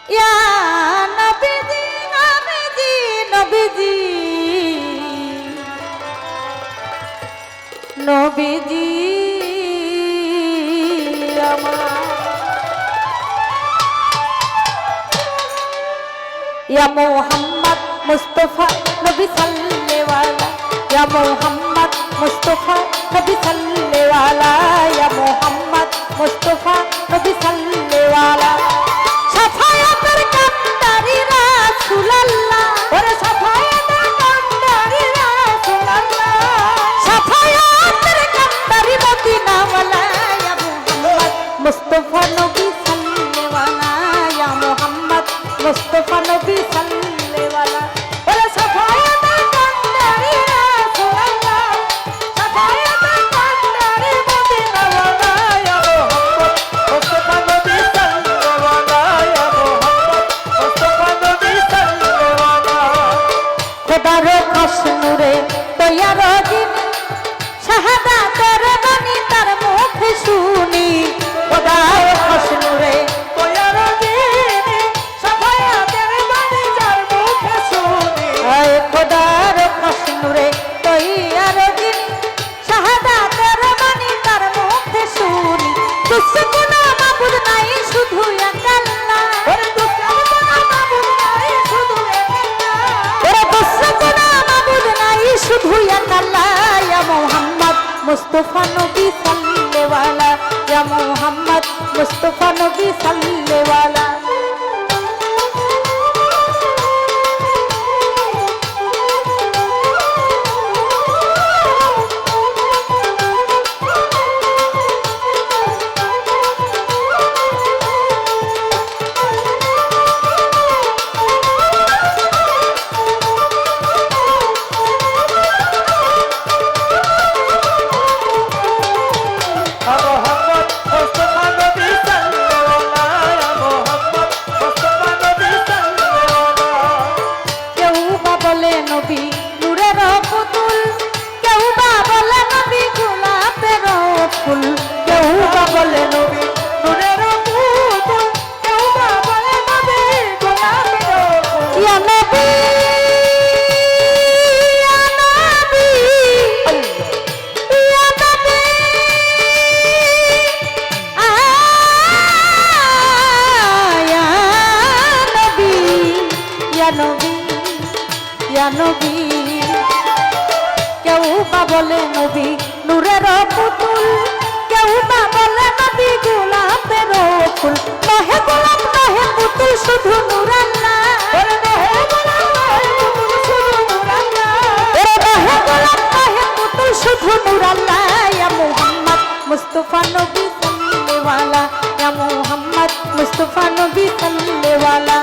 ইয়া নবীজি নবীজি নবীজি নবীজি আমার ইয়া মুহাম্মদ মুস্তাফা নবী সাল্লেওয়ালা ইয়া মুহাম্মদ মুস্তাফা নবী সাল্লেওয়ালা ইয়া মুহাম্মদ মুস্তাফা নবী সাল্লেওয়ালা সাফায়াতের কান্ডারি রাসূলুল্লাহ ওরে সাফায়াতের কান্ডারি রাসূলুল্লাহ সাফায়াতের কান্ডারি মদিনাওয়ালা ইয়া মুহাম্মদ মুস্তাফা নবী সাল্লেওয়ালা ইয়া মুহাম্মদ মুস্তাফা নবী সাল্লেওয়ালা ওরে সাফায়াতের কান্ডারি রাসূলুল্লাহ সাফায়াতের কান্ডারি মদিনাওয়ালা ইয়া মুহাম্মদ মুস্তাফা নবী সাল্লেওয়ালা ইয়া মুহাম্মদ মুস্তাফা নবী সাল্লেওয়ালা খোদার খাস নূরে তৈয়ার দিন শাহাদাতের বাণী তার মুখে শুনি খোদার খাস নূরে তৈয়ার দিন শাহাদাতের বাণী তার মুখে শুনি আয় খোদার খাস নূরে তৈয়ার দিন শাহাদাতের বাণী তার মুখে শুনি দুসগুনা মাবুদ নাই শুধু এক আল্লাহ ওরে দুসগুনা মাবুদ নাই শুধু এক আল্লাহ ওরে দুসগুনা মাবুদ নাই শুধু এক আল্লাহ ইয়া মুহাম্মদ মুস্তাফা নবী সাল্লেওয়ালা ইয়া মুহাম্মদ মুস্তাফা নবী সাল্লেওয়ালা নবী নূরের পুতুল কেউ বা বলে নবী গোলাপের ফুল কেউ বা বলে নবী নূরের পুতুল কেউ বা বলে নবী গোলাপের ফুল ইয়া নবী ইয়া নবী ইয়া নবী ইয়া নবী ইয়া নবী কেউ বা বলে নবী নূরের পুতুল কেউ বা বলে নবী গোলাপের ফুল নহে গোলাপ নহে পুতুল শুধু নূর আল্লাহ ওরে নহে গোলাপ নহে পুতুল শুধু নূর আল্লাহ ওরে নহে গোলাপ নহে পুতুল শুধু নূর আল্লাহ ইয়া মুহাম্মদ মুস্তাফা নবী সাল্লেওয়ালা ইয়া মুহাম্মদ মুস্তাফা নবী সাল্লেওয়ালা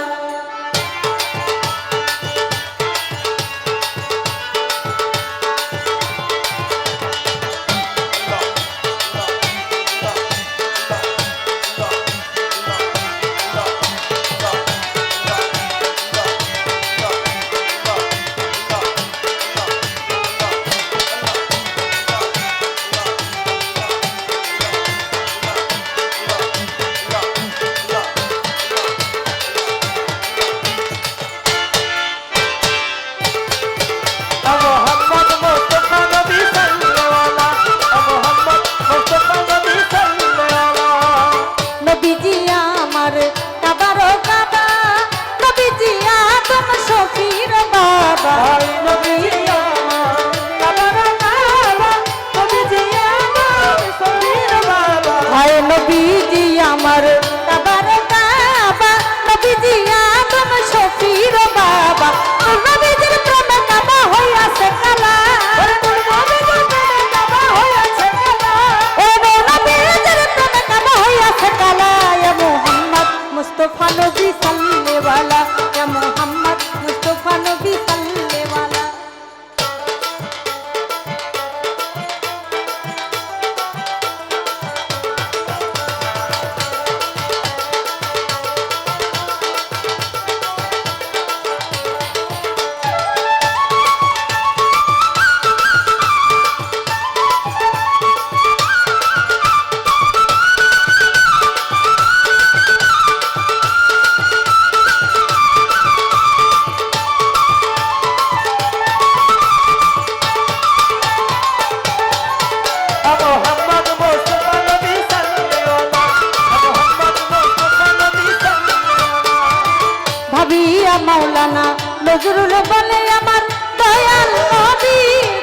ভাবিয়া মাওলানা নজরুল বলে আমার দয়াল নবী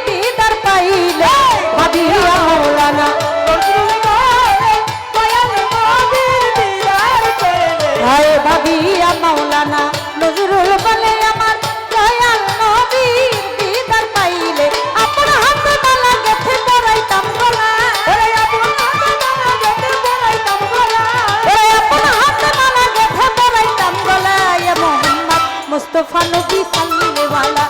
দিদার পাইলে ভাবিয়া মাওলানা নজরুল বলে দয়াল নবী দিদার পাইলে হায় ভাবিয়া মাওলানা নজরুল বলে আমার দয়াল নবী দিদার পাইলে আপন হাতে মালা গেথে পরাইতাম গলা ওরে আপন হাতে মালা গেথে পরাইতাম গলা ওরে আপন হাতে মালা গেথে পরাইতাম গলা ইয়া মুহাম্মদ মুস্তাফা নবী সাল্লাল্লাহু